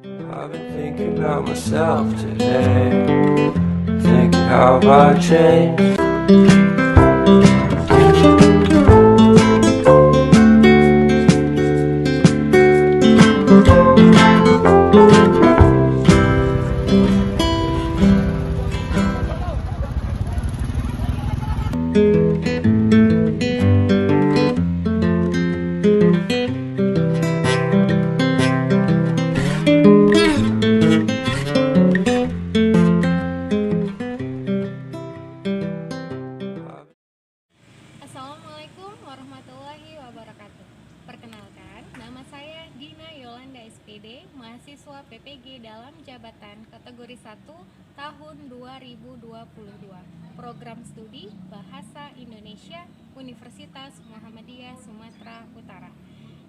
I've been thinking about myself today, thinking how I changed. Assalamualaikum warahmatullahi wabarakatuh. Perkenalkan, nama saya Dina Yolanda SPD, mahasiswa PPG dalam jabatan kategori 1 tahun 2022, program studi Bahasa Indonesia Universitas Muhammadiyah Sumatera Utara.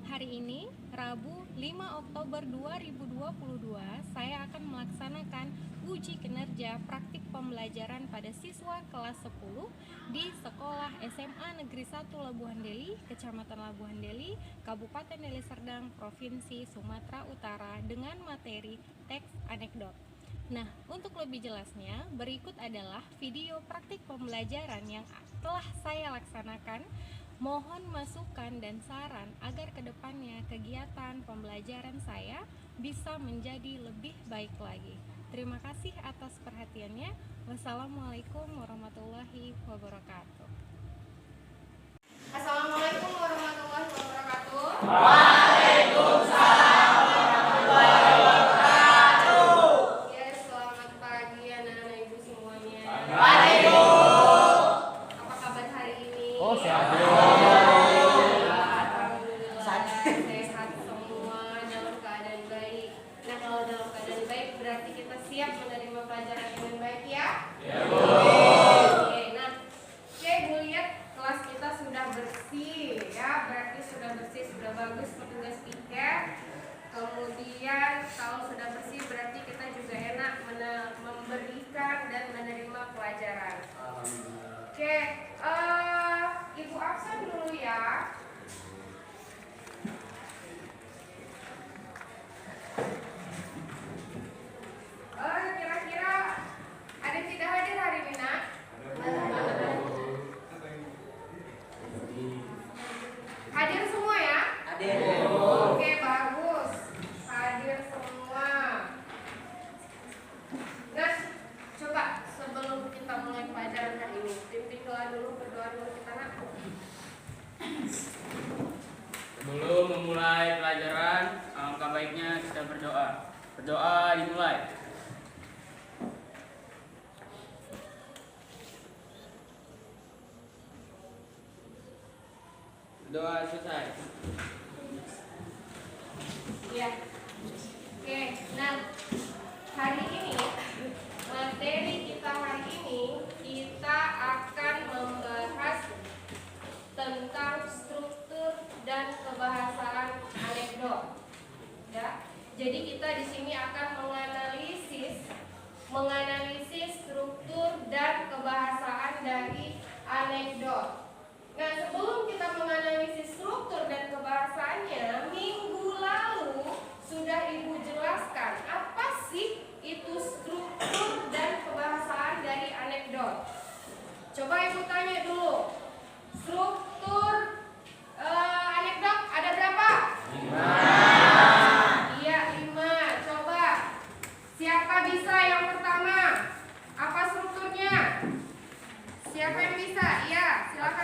Hari ini, Rabu 5 Oktober 2022, saya akan melaksanakan uji kinerja praktik pembelajaran pada siswa kelas 10 di Sekolah SMA Negeri 1 Labuhan Deli, Kecamatan Labuhan Deli, Kabupaten Deli Serdang, Provinsi Sumatera Utara dengan materi teks anekdot. Nah, untuk lebih jelasnya, berikut adalah video praktik pembelajaran yang telah saya laksanakan. Mohon masukan dan saran agar kedepannya kegiatan pembelajaran saya bisa menjadi lebih baik lagi. Terima kasih atas perhatiannya. Wassalamualaikum warahmatullahi wabarakatuh. Assalamualaikum warahmatullahi wabarakatuh. Waalaikumsalam warahmatullahi wabarakatuh. Ya, selamat pagi anak-anak ibu semuanya. Pagi Bu. Apa kabar hari ini? Oh, sehat. Sehat semua, dalam keadaan baik. Nah, kalau dalam keadaan baik berarti kita siap menerima pelajaran dengan baik ya? Ya Bu. Oke, nah, Bu lihat kelas kita sudah bersih ya, berarti sudah bersih, sudah bagus petugas piket. Kemudian kalau sudah bersih berarti kita juga enak memberikan dan menerima pelajaran. Oke, Ibu absen dulu ya. Kira-kira ada yang tidak hadir hari ini, Nak? Hadir semua ya? Hadir. Oke, bagus. Hadir semua. Nah, coba sebelum kita mulai pelajaran hari ini, pimpin doa dulu, berdoa dulu kita, Nak. Sebelum memulai pelajaran, alangkah baiknya kita berdoa. Berdoa dimulai. Doa selesai. Ya. Oke, nah hari ini materi kita hari ini kita akan membahas tentang struktur dan kebahasaan anekdot. Ya. Jadi kita di sini akan menganalisis struktur dan kebahasaan dari anekdot. Nah, sebelum kita menganalisis struktur dan kebahasaannya, minggu lalu sudah Ibu jelaskan apa sih itu struktur dan kebahasaan dari anekdot. Coba Ibu tanya dulu, struktur anekdot ada berapa? 5. Iya, 5. Coba, siapa bisa yang pertama? Apa strukturnya? Siapa yang bisa? Iya, silakan.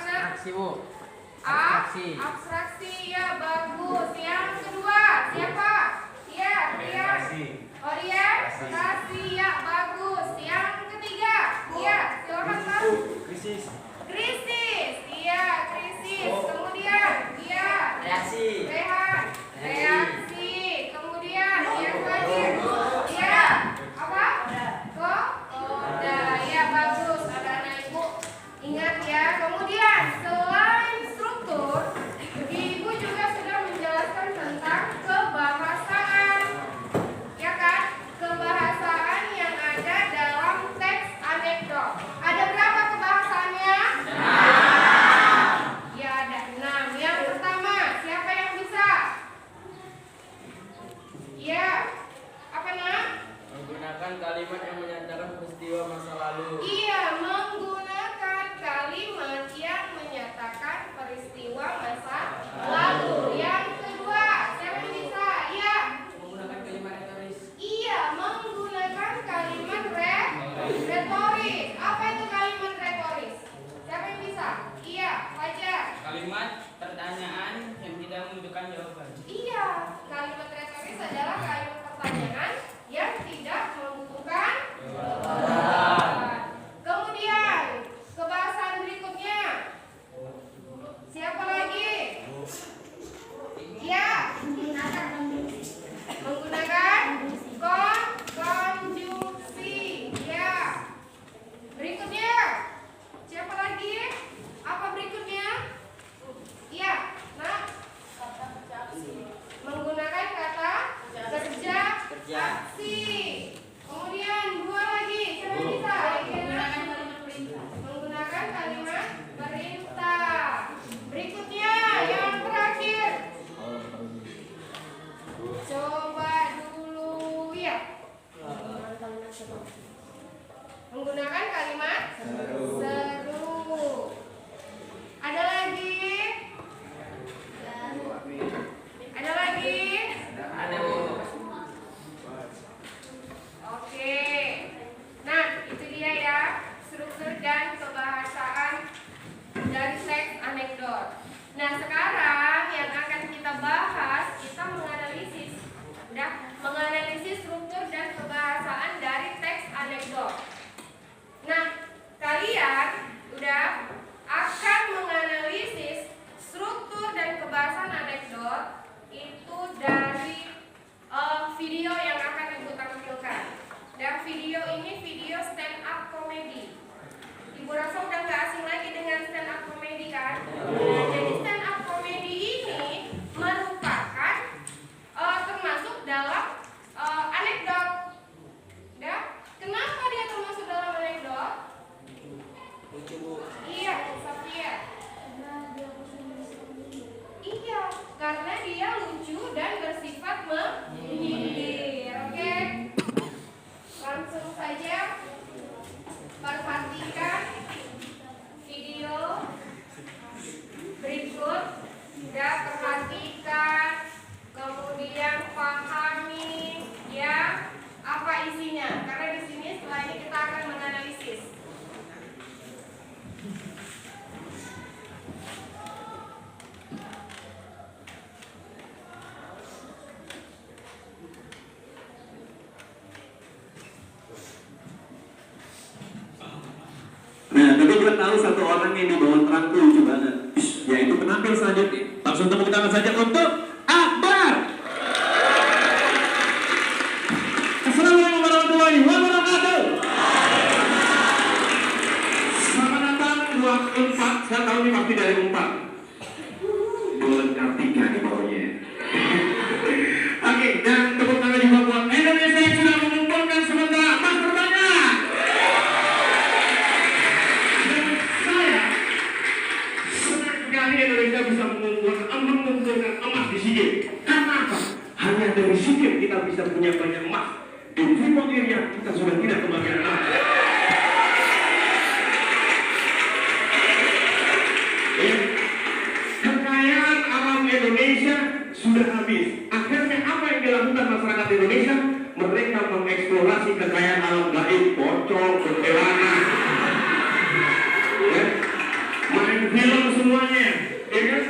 Iya, kalimat retoris adalah kalimat pertanyaan yang tidak membutuhkan jawaban. Kemudian, kebahasan berikutnya. Siapa lagi? Ya, menggunakan konjungsi. Ya. Berikutnya. Siapa lagi? Apa berikutnya? Iya, nah. Menggunakan kata kerja aksi. Kemudian dua lagi. Siapa yang bisa? Menggunakan kalimat perintah. Berikutnya yang terakhir. Coba dulu ya. Menggunakan kalimat seru. Ada lagi? Ada lagi? Oke. Nah, itu dia ya struktur dan kebahasaan dari teks anekdot. Nah, sekarang yang akan kita bahas, kita menganalisis struktur dan kebahasaan dari teks anekdot. Nah, kalian udah akan menganalisis struktur dan kebahasaan anekdot itu dari video yang akan Ibu tampilkan. Dan video ini video stand up comedy. Ibu rasa udah gak asing lagi dengan stand up comedy kan? Nah, jadi stand up comedy ini merupakan termasuk dalam anekdot. Ya? Kenapa dia termasuk dalam anekdot? Lucu, Bu. Iya, Safia. Iya, karena dia lucu dan bersifat menyindir. Oke? Langsung saja perhatikan video berikut. Ya, perhatikan, kemudian pahami ya apa isinya. Karena di sini setelah ini kita akan menganalisis. Nah, tapi gue tahu satu orang yang di bawah terang tuh lucu banget, yaitu penampil selanjutnya. Langsung tepuk tangan saja untuk Akbar. Assalamualaikum warahmatullahi wabarakatuh. Selamat datang buat Unpad. Saya tahu ini pasti dari Unpad. Bulan Kartika di bawahnya. Oke, dan tepuk tangan juga buat Indonesia yang sudah mengumpulkan sementara emas terbanyak. Indonesia bisa mengumpulkan emas di SEA Games. Karena apa? Hanya dari SEA Games kita bisa punya banyak emas. Di Freeport area kita sudah tidak kebagian emas. Ya. Kekayaan alam Indonesia sudah habis. Akhirnya apa yang dilakukan masyarakat Indonesia? Mereka mengeksplorasi kekayaan alam gaib, pocong, kuntilanak, ya. Main film semuanya. Ya kan?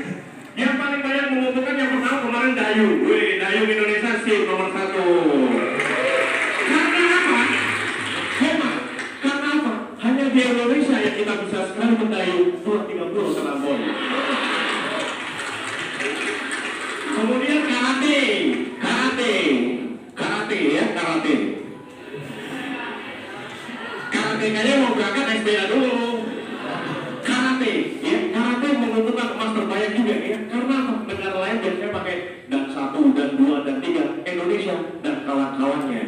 Yang paling banyak mengumpulkan yang pertama kemarin dayung. Wih, dayung Indonesia sih nomor 1. Karena apa? Karena apa? Hanya di Indonesia yang kita bisa sekali mendayung 230 selambon. Kemudian karate ya, karate. Karate kayaknya mau berangkat SBA dulu. Karate mengumpulkan emas terbanyak juga ya. Karena apa? Negara lain biasanya pakai dan 1, dan 2, dan 3. Indonesia dan kawan-kawannya.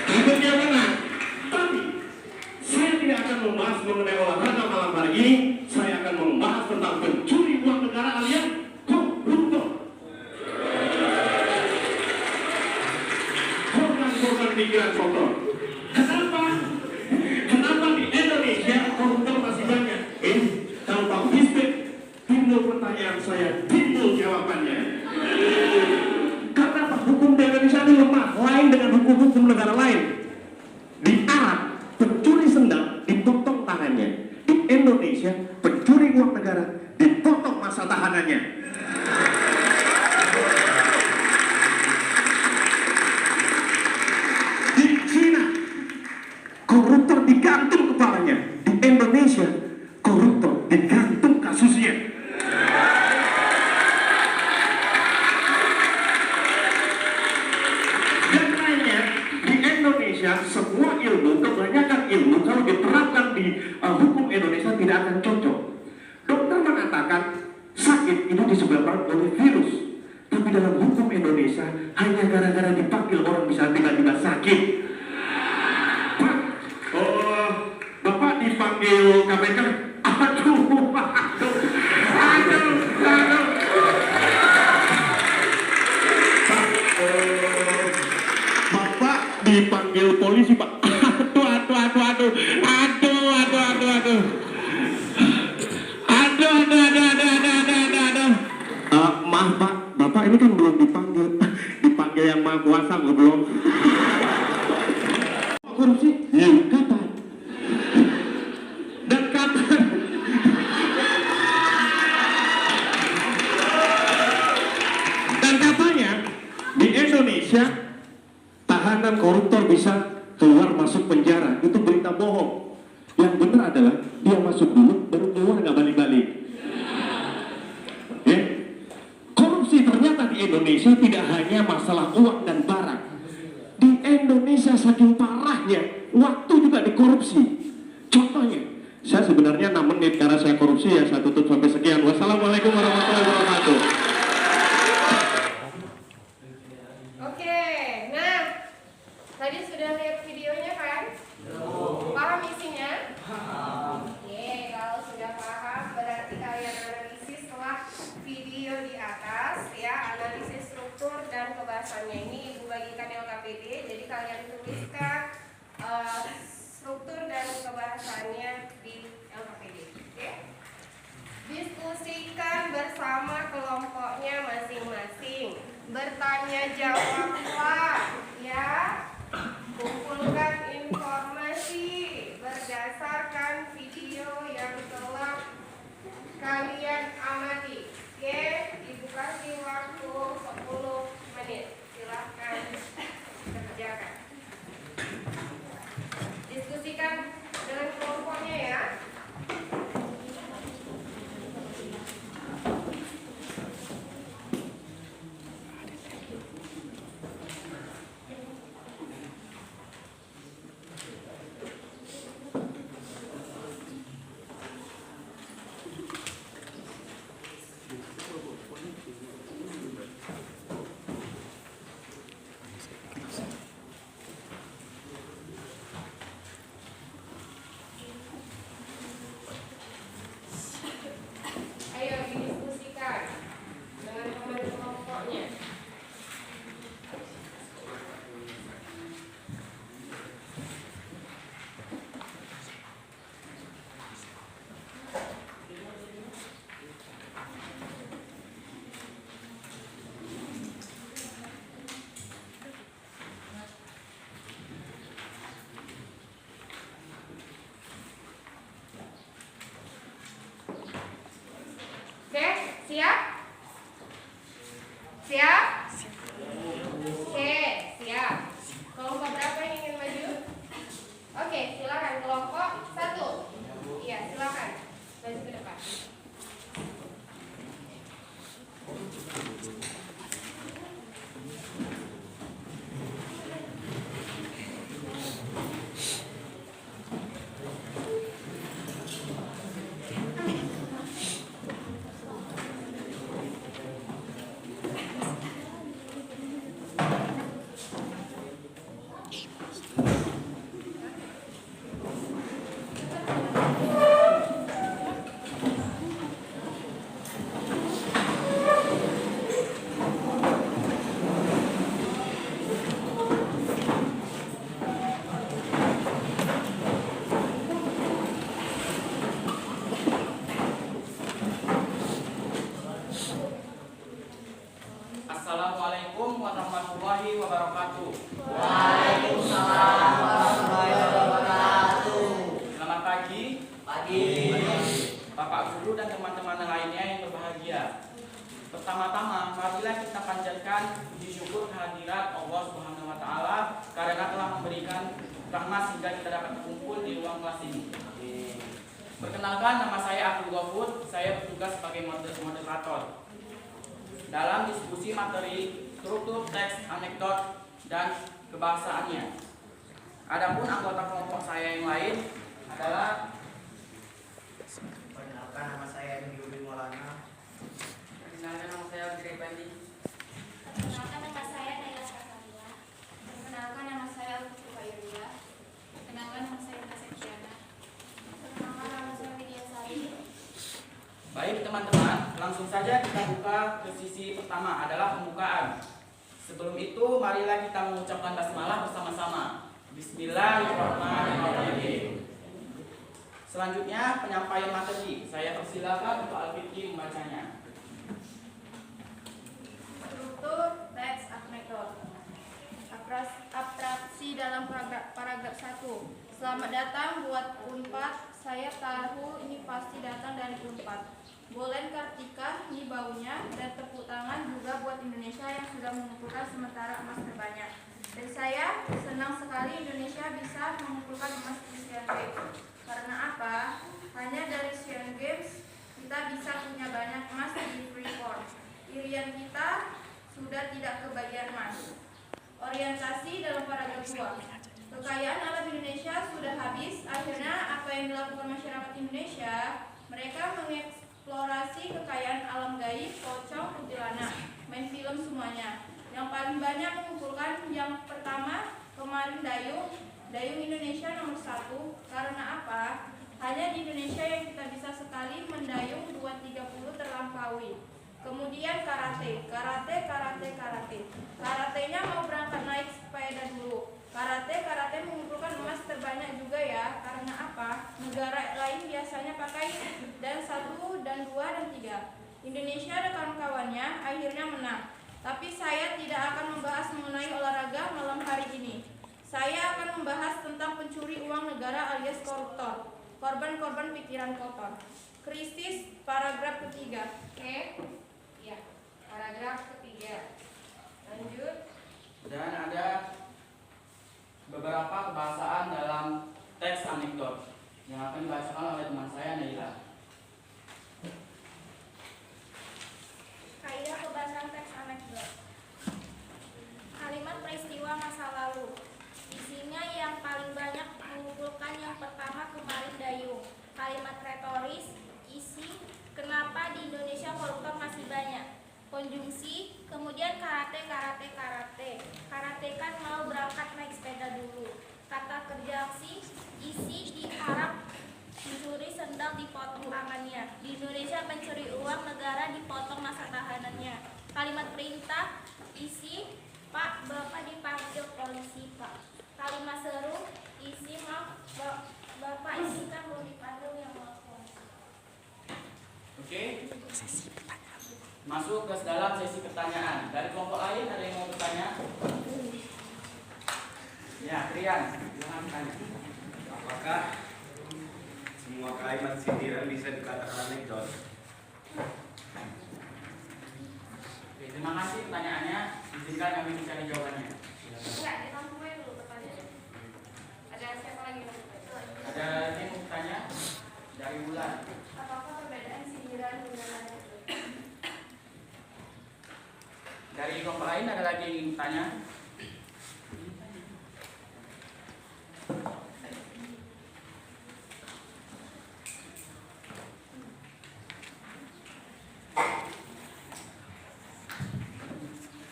Akhirnya menang. Tapi saya tidak akan membahas mengenai olahraga malam hari ini. Saya akan membahas tentang pencuri uang negara alias koruptor. Korban pikiran kotor. Kenapa di Indonesia koruptor masih banyak? Kalau Pak Bisbek timbul pertanyaan saya, timbul jawabannya. Karena hukum di Indonesia ini lemah, lain dengan hukum-hukum negara lain. Di Arab, pencuri sendal dipotong tangannya. Di Indonesia, mencuri uang negara, dipotong masa tahanannya. Di Cina, koruptor digantung kepalanya. Di Indonesia, koruptor digantung kasusnya. Dan lainnya, di Indonesia semua ilmu, kebanyakan ilmu kalau diterapkan di hukum Indonesia tidak akan cocok. Dokter mengatakan sakit itu disebabkan oleh virus, tapi dalam hukum Indonesia hanya gara-gara dipanggil orang bisa tiba-tiba sakit. Pak, Bapak dipanggil KPK, aduh. Bapak dipanggil polisi, Pak. Aduh. Maaf Pak, Bapak ini kan belum dipanggil. Dipanggil yang Maha Kuasa belum. Korupsi? Ya, kapan? Dan kapan? Dan katanya di Indonesia tahanan koruptor bisa keluar masuk penjara. Itu berita bohong. Yang benar adalah dia masuk dulu baru keluar nggak balik-balik. Ya. Korupsi ternyata di Indonesia tidak hanya masalah uang dan barang. Di Indonesia saking parahnya waktu juga dikorupsi. Contohnya, saya sebenarnya 6 menit karena saya korupsi ya saya tutup sampai sekian. Wassalamualaikum warahmatullahi wabarakatuh. Oke, nah tadi sudah lihat videonya kan? Paham isinya? Oke, kalau sudah paham berarti kalian analisis setelah video di atas ya, analisis struktur dan kebahasannya. Ini Ibu bagikan LKPD, jadi kalian tuliskan struktur dan kebahasannya di LKPD. Oke? Diskusikan bersama kelompoknya masing-masing. Bertanya jawablah ya. Kumpulkan informasi berdasarkan video yang telah kalian amati. Oke, Ibu kasih waktu 10 menit. Silahkan kerjakan. Diskusikan dengan kelompoknya ya. Ayo didiskusikan dengan teman kelompoknya. Oke, siap? Siap? Oke, siap. Kelompok berapa yang ingin maju? Oke, silakan kelompok 1. Iya, silakan. Maju ke depan. Guru dan teman-teman lainnya yang berbahagia. Pertama-tama, marilah kita panjatkan puji syukur kehadirat Allah Subhanahu wa taala karena telah memberikan rahmat sehingga kita dapat berkumpul di ruang kelas ini. Perkenalkan, nama saya Abdul Ghafur, saya bertugas sebagai moderator dalam diskusi materi struktur teks, anekdot, dan kebahasaannya. Adapun anggota kelompok saya yang lain adalah Perkenalkan, nama saya Yudi Maulana. Perkenalkan, nama saya Giri Pandi. Perkenalkan, nama saya Naila Kasalila. Perkenalkan, nama saya Lutu Fayulia. Perkenalkan, nama saya Ina Septiana. Perkenalkan, nama saya Widya Sari. Baik teman-teman, langsung saja kita buka ke sisi pertama adalah pembukaan. Sebelum itu, marilah kita mengucapkan basmalah bersama-sama. Bismillahirrahmanirrahim. Selanjutnya penyampaian materi. Saya persilakan untuk Al-Fikri membacanya. Struktur teks anekdot. Abstraksi dalam paragraf 1. Selamat datang buat Unpad. Saya tahu ini pasti datang dari Unpad. Bolen Kartika, ini baunya, dan tepuk tangan juga buat Indonesia yang sudah mengumpulkan sementara emas terbanyak. Dan saya senang sekali Indonesia bisa mengumpulkan emas di Asian Games. Karena apa? Hanya dari Asian Games kita bisa punya banyak emas di Freeport. Irian kita sudah tidak kebagian emas. Orientasi dalam paragraf 2. Kekayaan alam Indonesia sudah habis. Akhirnya apa yang dilakukan masyarakat Indonesia? Mereka mengeksplorasi kekayaan alam gaib, pocong, kuntilanak, main film semuanya. Yang paling banyak mengumpulkan yang pertama kemarin dayung Indonesia nomor 1. Karena apa? Hanya di Indonesia yang kita bisa sekali mendayung 230 terlampaui. Kemudian karate. Karatenya mau berangkat naik sepeda dulu. Karate mengumpulkan emas terbanyak juga ya. Karena apa? Negara lain biasanya pakai dan 1, dan 2, dan 3. Indonesia dan kawan-kawannya akhirnya menang. Tapi saya tidak akan membahas mengenai olahraga malam hari ini. Saya akan membahas tentang pencuri uang negara alias koruptor. Korban-korban pikiran kotor. Krisis paragraf ketiga. Oke. Ya, paragraf ketiga. Lanjut. Dan ada beberapa kebahasaan dalam teks anekdot yang akan dibacakan oleh teman saya Naila. Kaidah pembahasan teks anekdot. Kalimat peristiwa masa lalu. Isinya yang paling banyak mengumpulkan yang pertama kemarin dayung. Kalimat retoris. Isi kenapa di Indonesia koruptor masih banyak. Konjungsi, kemudian karate. Karate kan mau berangkat naik sepeda dulu. Kata kerja aksi, isi di Arab mencuri sendal dipotong tangannya. Di Indonesia mencuri uang negara dipotong masa tahanannya. Kalimat perintah, isi Pak, Bapak dipanggil polisi Pak. Kalimat seru, isi maaf Bapak ini kan belum dipanggil yang mau polisi. Oke. Masuk ke dalam sesi pertanyaan. Dari kelompok lain ada yang mau bertanya? Ya, Rian, silakan bertanya. Apakah semua kalimat sindiran bisa dikatakan anekdot? Oke, terima kasih pertanyaannya. Izinkan kami mencari jawabannya. Enggak, ditampung aja dulu pertanyaan. Ada siapa lagi yang mau bertanya? Ada lagi yang mau bertanya? Dari Bulan. Apakah perbedaan sindiran dengan anekdot? Dari kelompok lain ada lagi yang ingin bertanya?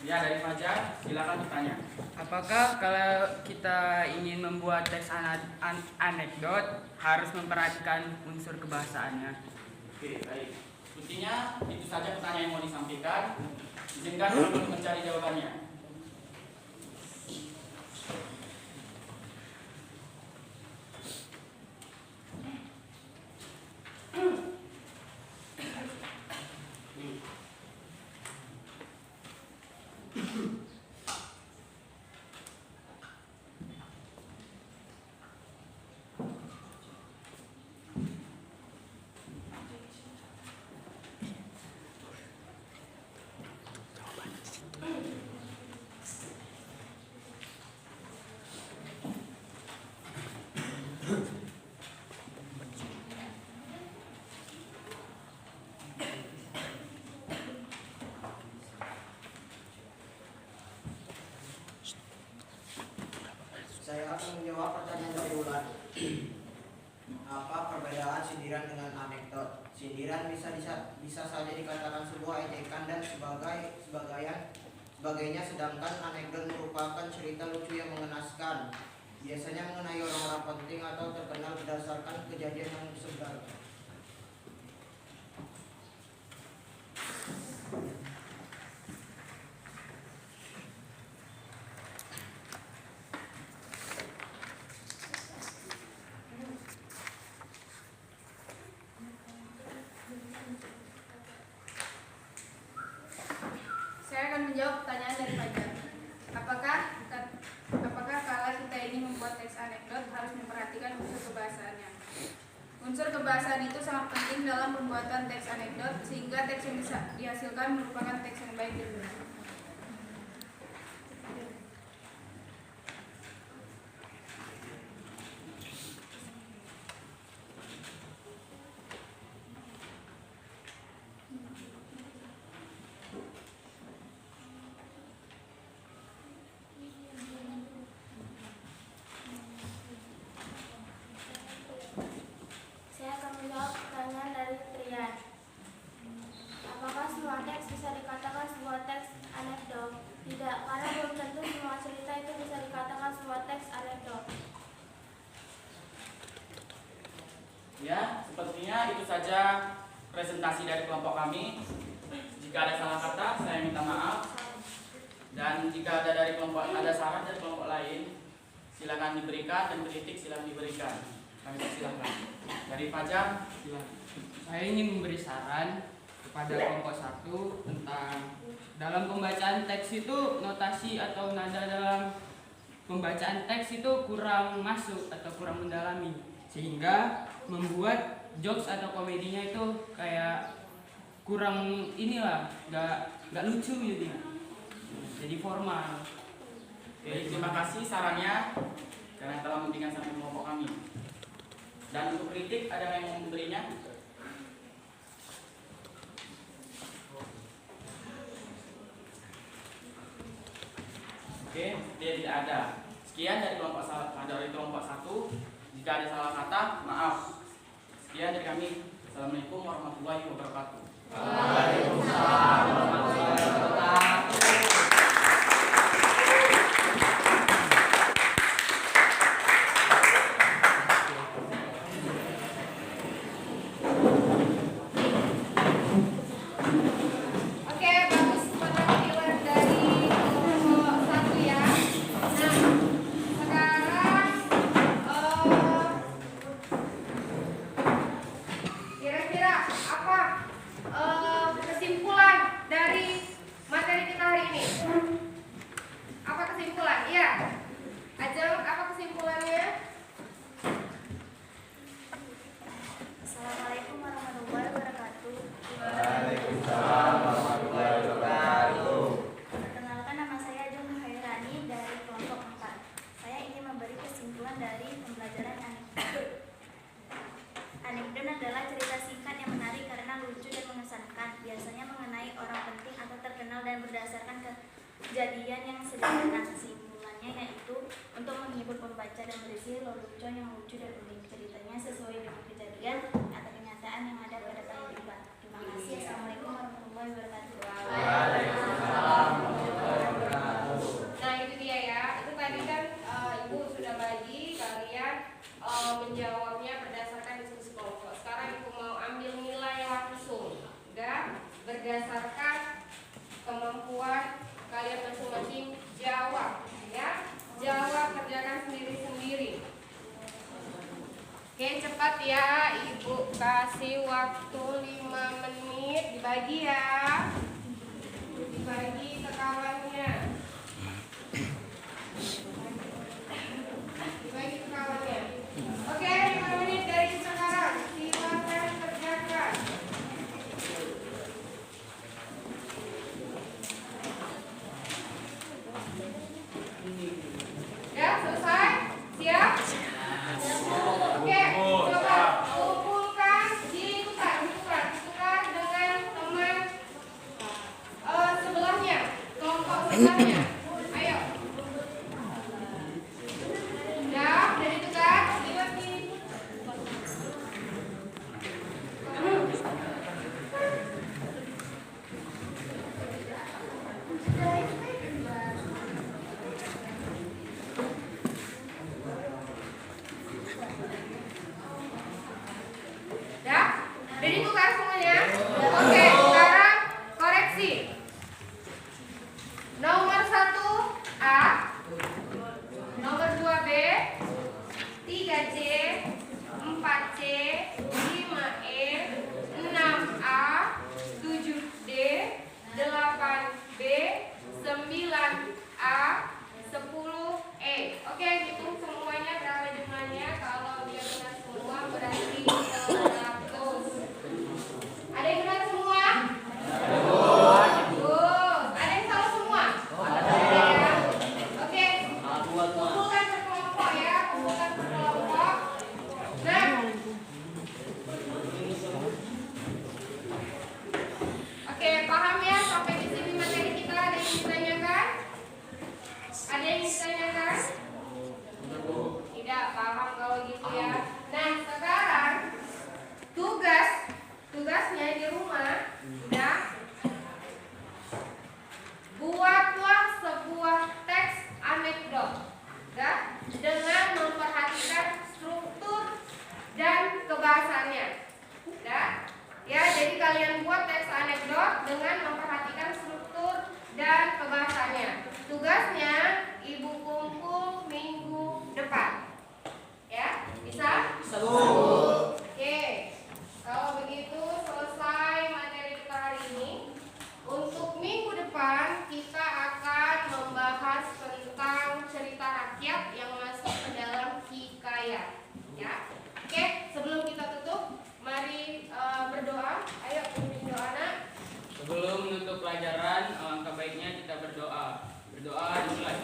Ya, dari Fajar, silakan bertanya. Apakah kalau kita ingin membuat teks anekdot harus memperhatikan unsur kebahasaannya? Oke, baik. Intinya itu saja pertanyaan yang mau disampaikan. Izinkan kami mencari jawabannya. akan menjawab pertanyaan dari Ulan. Apa perbedaan sindiran dengan anekdot? Sindiran bisa saja dikatakan sebuah ejekan dan sebagainya, sedangkan anekdot merupakan cerita lucu yang mengenaskan, biasanya mengenai orang-orang penting atau terkenal berdasarkan kejadian yang sebenarnya. Saya akan menjawab pertanyaan dari Fajar. Apakah kala kita ingin membuat teks anekdot harus memperhatikan unsur kebahasaannya? Unsur kebahasaan itu sangat penting dalam pembuatan teks anekdot sehingga teks yang dihasilkan merupakan teks yang baik dan benar. Saya akan menjawab pertanyaan dari Trian. Apakah semua teks bisa dikatakan sebuah teks anekdot? Tidak, karena belum tentu semua cerita itu bisa dikatakan sebuah teks anekdot. Ya, sepertinya itu saja presentasi dari kelompok kami. Jika ada salah kata, saya minta maaf. Dan jika ada saran dari kelompok lain, silakan diberikan, dan kritik silakan diberikan. Kami persilahkan. Dari Fajar, silakan. Saya ingin memberi saran kepada kelompok 1 tentang dalam pembacaan teks itu notasi atau nada dalam pembacaan teks itu kurang masuk atau kurang mendalami, sehingga membuat jokes atau komedinya itu kayak kurang nggak lucu jadi formal. Oke, terima kasih sarannya karena telah memberikan saran kelompok kami. Dan untuk kritik ada yang mau memberinya? Oke, dia tidak ada. Sekian dari kelompok 1. Jika ada salah kata, maaf. Sekian dari kami. Assalamualaikum warahmatullahi wabarakatuh. Waalaikumsalam warahmatullahi wabarakatuh. Oke, bagus penampilan dari kelompok 1 ya. Nah, sekarang kira-kira apa kesimpulan dari materi kita hari ini? Apa kesimpulan? Iya. Ajeng, apa kesimpulannya? Assalamualaikum warahmatullahi wabarakatuh. Waalaikumsalam warahmatullahi wabarakatuh. Perkenalkan, nama saya Jung Hairani dari kelompok 4. Saya ingin memberi kesimpulan dari pembelajaran anekdot. Anekdot adalah cerita singkat yang menarik karena lucu dan mengesankan, biasanya mengenai orang penting atau terkenal dan berdasarkan kejadian yang sederhana. Kesimpulannya yaitu untuk menghibur pembaca dan berisi lelucon yang lucu dan unik. Ceritanya sesuai dengan kejadian atau kenyataan yang ada pada kehidupan. Terima kasih. Assalamualaikum warahmatullahi wabarakatuh. Waalaikumsalam warahmatullahi wabarakatuh. Nah, itu dia ya. Itu tadi kan Ibu sudah bagi kalian menjawabnya berdasarkan diskusi kelompok. Sekarang Ibu mau ambil nilai langsung, berdasarkan kemampuan kalian masing-masing jawab, ya. Jawab, kerjakan sendiri-sendiri. Oke, cepat ya. Ibu kasih waktu 5 menit, dibagi ya. Dibagi ke kawannya. Dibagi ke kawannya. Oke, 5 menit dari sekarang. Silakan kerjakan. Ya, selesai? Siap? Oke, coba kumpulkan, ditukar dengan teman sebelahnya, kelompok sebelahnya. Ayo. semuanya? Oke, sekarang koreksi. Nomor 1 A, nomor 2 B, 3 C, 4 C, 5 E, 6 A, 7 D, 8 B, 9 A, 10 E. Oke, hitung semuanya berapa jumlahnya. Kalau dia benar semua berarti 100. Ada yang benar semua? Bagus. Ada yang salah semua? Ada ya. Oke. Kumpulkan per kelompok ya, kumpulkan per kelompok. Nah. Oke, paham ya sampai di sini materi kita. Ada yang ditanyakan? Ada yang ditanyakan? Tidak paham kalau gitu ya. Nah, sekarang tugasnya di rumah ya. Buatlah sebuah teks anekdot ya, dengan memperhatikan struktur dan kebahasannya. Ya, jadi kalian buat teks anekdot dengan memperhatikan struktur dan kebahasannya. Tugasnya Ibu kumpul minggu depan. Ya, bisa? Bisa. Oke. Kalau begitu selesai materi kita hari ini. Untuk minggu depan kita akan membahas tentang cerita rakyat yang masuk ke dalam hikayat. Ya. Oke, sebelum kita tutup, mari berdoa. Ayo pimpin doa anak. Sebelum menutup pelajaran, alangkah baiknya kita berdoa. Berdoa dimulai.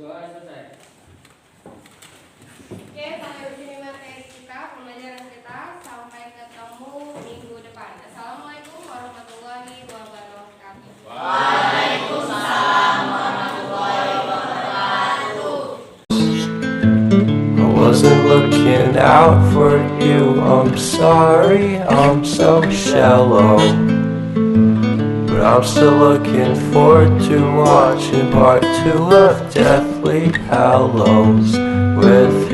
Doa selesai. Oke, sampai di sini materi kita, pembelajaran kita. Sampai ketemu minggu depan. Assalamualaikum warahmatullahi wabarakatuh. Waalaikumsalam warahmatullahi wabarakatuh. I wasn't looking out for you. I'm sorry, I'm so shallow. But I'm still looking forward to watching part 2 of Deathly Hallows with